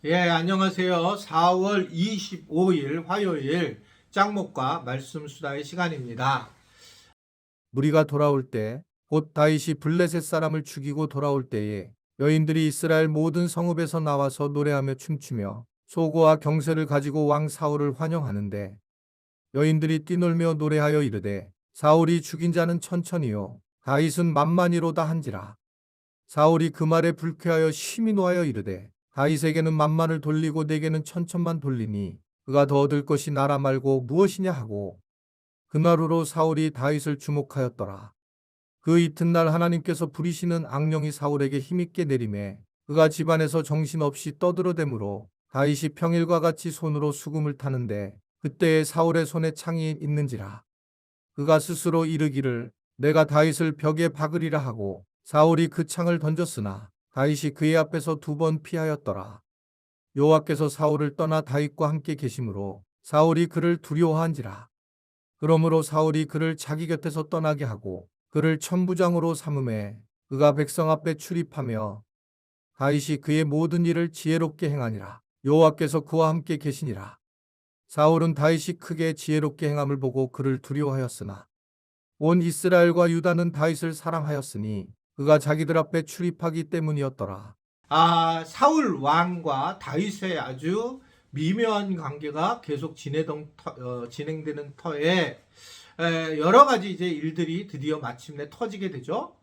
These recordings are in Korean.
예, 안녕하세요. 4월 25일 화요일 짱목과 말씀 수다의 시간입니다. 무리가 돌아올 때 곧 다윗이 블레셋 사람을 죽이고 돌아올 때에 여인들이 이스라엘 모든 성읍에서 나와서 노래하며 춤추며 소고와 경세를 가지고 왕 사울을 환영하는데 여인들이 뛰놀며 노래하여 이르되 사울이 죽인 자는 천천히요 다윗은 만만히로다 한지라. 사울이 그 말에 불쾌하여 심히 노하여 이르되 다윗에게는 만만을 돌리고 내게는 천천만 돌리니 그가 더 얻을 것이 나라 말고 무엇이냐 하고 그날후로 사울이 다윗을 주목하였더라. 그 이튿날 하나님께서 부리시는 악령이 사울에게 힘있게 내림에 그가 집안에서 정신없이 떠들어대므로 다윗이 평일과 같이 손으로 수금을 타는데 그때에 사울의 손에 창이 있는지라. 그가 스스로 이르기를 내가 다윗을 벽에 박으리라 하고 사울이 그 창을 던졌으나 다윗이 그의 앞에서 2번 피하였더라. 여호와께서 사울을 떠나 다윗과 함께 계심으로 사울이 그를 두려워한지라. 그러므로 사울이 그를 자기 곁에서 떠나게 하고 그를 천부장으로 삼음에 그가 백성 앞에 출입하며 다윗이 그의 모든 일을 지혜롭게 행하니라. 여호와께서 그와 함께 계시니라. 사울은 다윗이 크게 지혜롭게 행함을 보고 그를 두려워하였으나 온 이스라엘과 유다는 다윗을 사랑하였으니 그가 자기들 앞에 출입하기 때문이었더라. 사울 왕과 다윗의 아주 미묘한 관계가 계속 진행되는 터에 여러 가지 이제 일들이 드디어 마침내 터지게 되죠.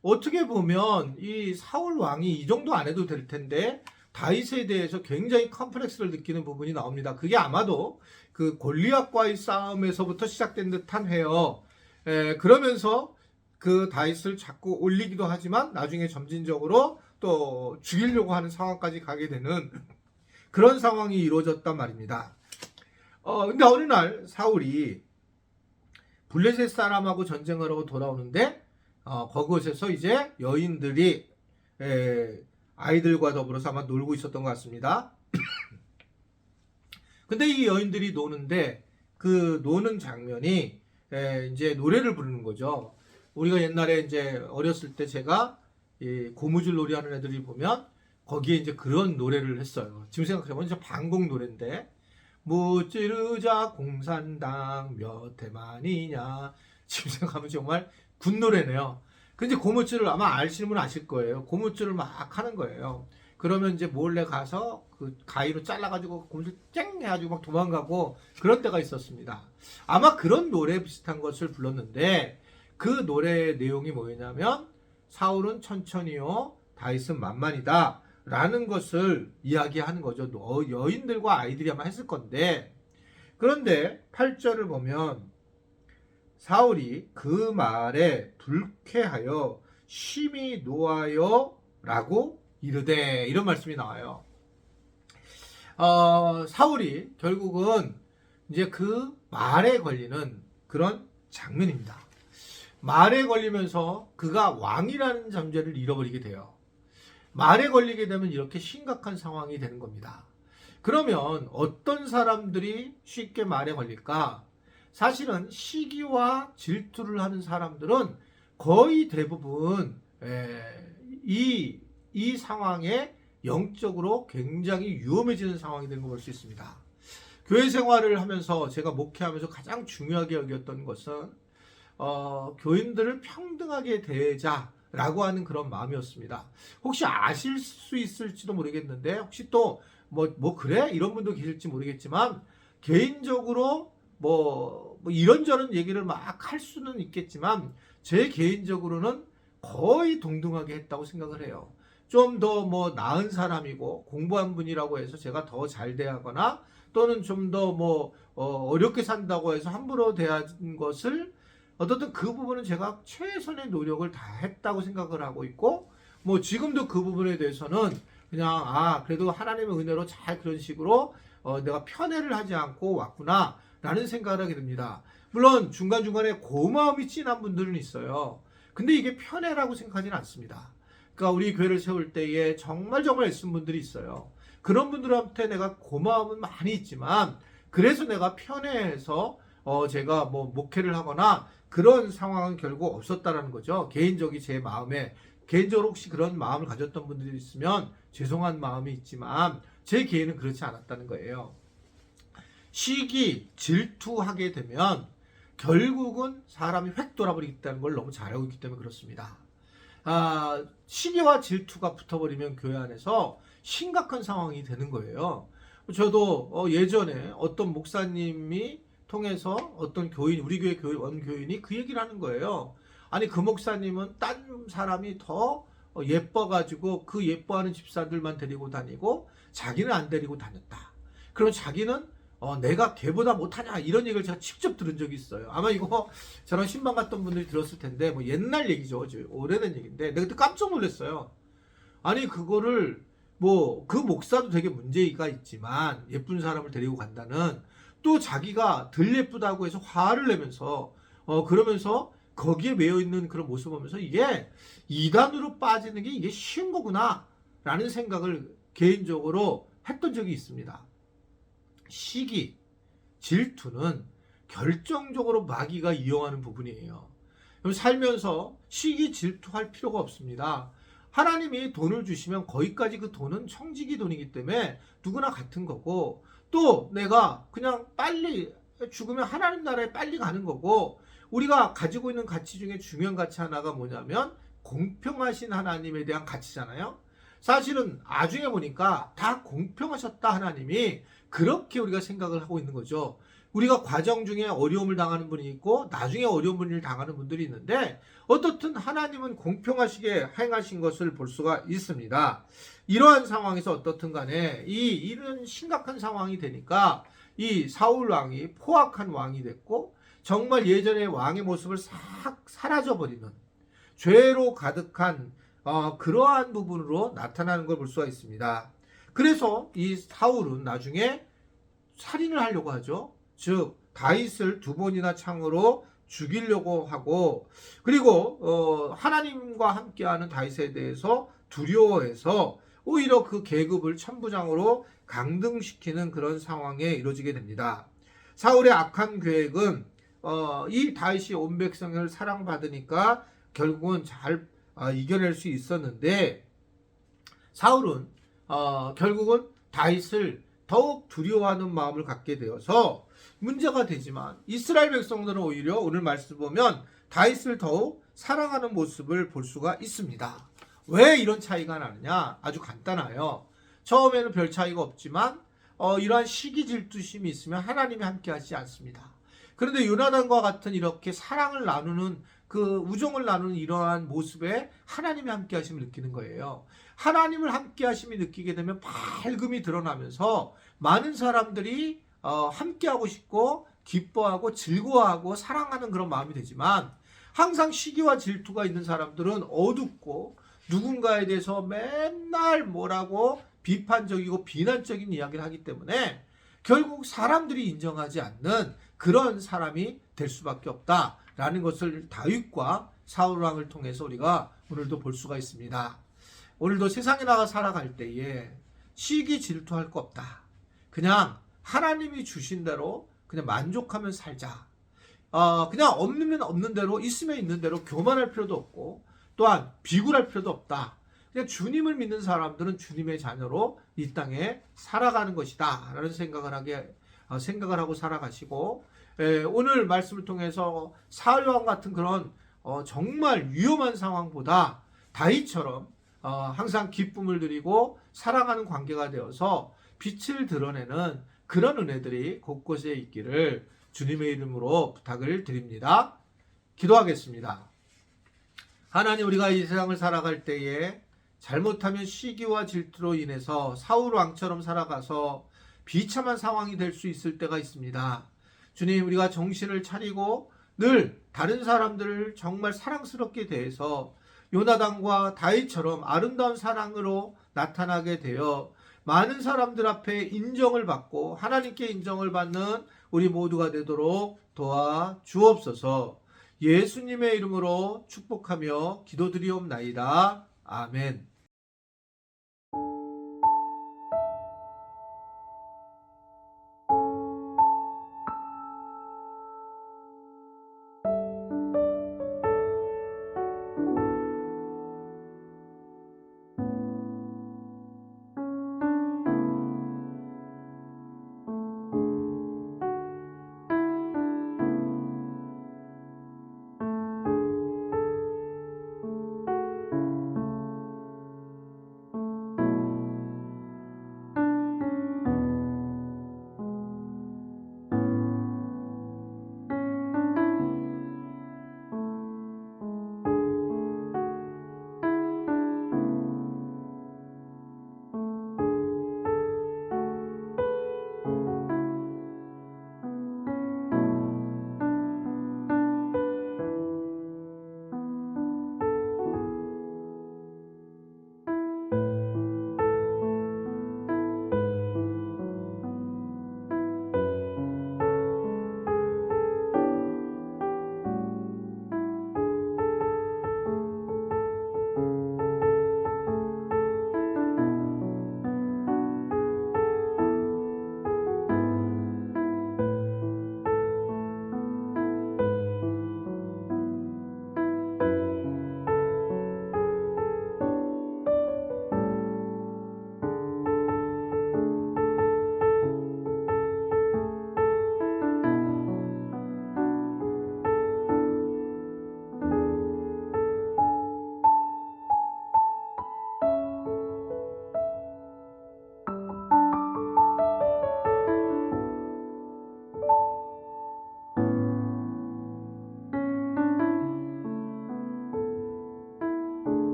어떻게 보면 이 사울 왕이 이 정도 안 해도 될 텐데 다윗에 대해서 굉장히 컴플렉스를 느끼는 부분이 나옵니다. 그게 아마도 그 골리앗과의 싸움에서부터 시작된 듯한 해요. 그러면서 그 다윗을 자꾸 올리기도 하지만 나중에 점진적으로 또 죽이려고 하는 상황까지 가게 되는 그런 상황이 이루어졌단 말입니다. 근데 어느 날 사울이 블레셋 사람하고 전쟁을 하고 돌아오는데 그곳에서 이제 여인들이 아이들과 더불어서 아마 놀고 있었던 것 같습니다. 근데 이 여인들이 노는데 그 노는 장면이 이제 노래를 부르는 거죠. 우리가 옛날에 이제 어렸을 때 제가 이 고무줄 놀이 하는 애들이 보면 거기에 이제 그런 노래를 했어요. 지금 생각해보면 진짜 반공 노래인데 무찌르자 공산당 몇 해만이냐. 지금 생각하면 정말 군 노래네요. 근데 고무줄을 아마 아시는 분 아실 거예요. 고무줄을 막 하는 거예요. 그러면 이제 몰래 가서 그 가위로 잘라가지고 고무줄 쨍 해가지고 막 도망가고 그런 때가 있었습니다. 아마 그런 노래 비슷한 것을 불렀는데 그 노래의 내용이 뭐였냐면 사울은 천천히요 다윗은 만만이다 라는 것을 이야기하는 거죠. 여인들과 아이들이 아마 했을 건데 그런데 8절을 보면 사울이 그 말에 불쾌하여 심히 노하여 라고 이르되 이런 말씀이 나와요. 사울이 결국은 이제 그 말에 걸리는 그런 장면입니다. 말에 걸리면서 그가 왕이라는 존재를 잃어버리게 돼요. 말에 걸리게 되면 이렇게 심각한 상황이 되는 겁니다. 그러면 어떤 사람들이 쉽게 말에 걸릴까? 사실은 시기와 질투를 하는 사람들은 거의 대부분 이 상황에 영적으로 굉장히 위험해지는 상황이 되는 걸 볼 수 있습니다. 교회 생활을 하면서 제가 목회하면서 가장 중요하게 여겼던 것은 교인들을 평등하게 대자라고 하는 그런 마음이었습니다. 혹시 아실 수 있을지도 모르겠는데 혹시 또 뭐 그래? 이런 분도 계실지 모르겠지만 개인적으로 뭐 이런저런 얘기를 막 할 수는 있겠지만 제 개인적으로는 거의 동등하게 했다고 생각을 해요. 좀 더 뭐 나은 사람이고 공부한 분이라고 해서 제가 더 잘 대하거나 또는 좀 더 어렵게 산다고 해서 함부로 대한 것을 어떻든 그 부분은 제가 최선의 노력을 다 했다고 생각을 하고 있고 뭐 지금도 그 부분에 대해서는 그냥 그래도 하나님의 은혜로 잘 그런 식으로 내가 편애를 하지 않고 왔구나 라는 생각을 하게 됩니다. 물론 중간중간에 고마움이 진한 분들은 있어요. 근데 이게 편애라고 생각하지는 않습니다. 그러니까 우리 교회를 세울 때에 정말 애쓴 분들이 있어요. 그런 분들한테 내가 고마움은 많이 있지만 그래서 내가 편애해서 제가 뭐 목회를 하거나 그런 상황은 결국 없었다라는 거죠. 개인적인 제 마음에 개인적으로 혹시 그런 마음을 가졌던 분들이 있으면 죄송한 마음이 있지만 제 개인은 그렇지 않았다는 거예요. 시기, 질투하게 되면 결국은 사람이 획 돌아버리겠다는 걸 너무 잘 알고 있기 때문에 그렇습니다. 시기와 질투가 붙어버리면 교회 안에서 심각한 상황이 되는 거예요. 저도 예전에 어떤 목사님이 통해서 어떤 교인, 우리 교회 원교인이 그 얘기를 하는 거예요. 아니 그 목사님은 딴 사람이 더 예뻐가지고 그 예뻐하는 집사들만 데리고 다니고 자기는 안 데리고 다녔다. 그럼 자기는 내가 걔보다 못하냐 이런 얘기를 제가 직접 들은 적이 있어요. 아마 이거 저랑 신방 갔던 분들이 들었을 텐데 뭐 옛날 얘기죠. 오래된 얘기인데 내가 그때 깜짝 놀랐어요. 아니 그거를 뭐 그 목사도 되게 문제가 있지만 예쁜 사람을 데리고 간다는, 또 자기가 덜 예쁘다고 해서 화를 내면서 그러면서 거기에 매여 있는 그런 모습을 보면서 이게 이단으로 빠지는 게 이게 쉬운 거구나 라는 생각을 개인적으로 했던 적이 있습니다. 시기, 질투는 결정적으로 마귀가 이용하는 부분이에요. 살면서 시기, 질투할 필요가 없습니다. 하나님이 돈을 주시면 거기까지 그 돈은 청지기 돈이기 때문에 누구나 같은 거고, 또 내가 그냥 빨리 죽으면 하나님 나라에 빨리 가는 거고, 우리가 가지고 있는 가치 중에 중요한 가치 하나가 뭐냐면 공평하신 하나님에 대한 가치잖아요. 사실은 나중에 보니까 다 공평하셨다 하나님이, 그렇게 우리가 생각을 하고 있는 거죠. 우리가 과정 중에 어려움을 당하는 분이 있고 나중에 어려운 분을 당하는 분들이 있는데, 어떻든 하나님은 공평하시게 행하신 것을 볼 수가 있습니다. 이러한 상황에서 어떻든 간에 이런 심각한 상황이 되니까 이 사울 왕이 포악한 왕이 됐고, 정말 예전의 왕의 모습을 싹 사라져버리는 죄로 가득한 그러한 부분으로 나타나는 걸 볼 수가 있습니다. 그래서 이 사울은 나중에 살인을 하려고 하죠. 즉 다윗을 2번이나 창으로 죽이려고 하고, 그리고 하나님과 함께하는 다윗에 대해서 두려워해서 오히려 그 계급을 천부장으로 강등시키는 그런 상황에 이루어지게 됩니다. 사울의 악한 계획은 이 다윗이 온 백성을 사랑받으니까 결국은 잘 이겨낼 수 있었는데, 사울은 결국은 다윗을 더욱 두려워하는 마음을 갖게 되어서 문제가 되지만, 이스라엘 백성들은 오히려 오늘 말씀 보면 다윗을 더욱 사랑하는 모습을 볼 수가 있습니다. 왜 이런 차이가 나느냐? 아주 간단해요. 처음에는 별 차이가 없지만 이러한 시기 질투심이 있으면 하나님이 함께 하지 않습니다. 그런데 요나단과 같은 이렇게 사랑을 나누는, 그 우정을 나누는 이러한 모습에 하나님이 함께 하심을 느끼는 거예요. 하나님을 함께 하심이 느끼게 되면 밝음이 드러나면서 많은 사람들이 함께하고 싶고 기뻐하고 즐거워하고 사랑하는 그런 마음이 되지만, 항상 시기와 질투가 있는 사람들은 어둡고 누군가에 대해서 맨날 뭐라고 비판적이고 비난적인 이야기를 하기 때문에 결국 사람들이 인정하지 않는 그런 사람이 될 수밖에 없다라는 것을 다윗과 사울 왕을 통해서 우리가 오늘도 볼 수가 있습니다. 오늘도 세상에 나가 살아갈 때에 시기 질투할 거 없다. 그냥 하나님이 주신 대로 그냥 만족하면 살자. 그냥 없으면 없는 대로, 있으면 있는 대로 교만할 필요도 없고, 또한 비굴할 필요도 없다. 그냥 주님을 믿는 사람들은 주님의 자녀로 이 땅에 살아가는 것이다 라는 생각을 하고 살아가시고, 오늘 말씀을 통해서 사울왕 같은 그런 정말 위험한 상황보다 다윗처럼 항상 기쁨을 드리고 사랑하는 관계가 되어서 빛을 드러내는 그런 은혜들이 곳곳에 있기를 주님의 이름으로 부탁을 드립니다. 기도하겠습니다. 하나님, 우리가 이 세상을 살아갈 때에 잘못하면 시기와 질투로 인해서 사울 왕처럼 살아가서 비참한 상황이 될 수 있을 때가 있습니다. 주님, 우리가 정신을 차리고 늘 다른 사람들을 정말 사랑스럽게 대해서 요나단과 다윗처럼 아름다운 사랑으로 나타나게 되어 많은 사람들 앞에 인정을 받고 하나님께 인정을 받는 우리 모두가 되도록 도와 주옵소서. 예수님의 이름으로 축복하며 기도드리옵나이다. 아멘.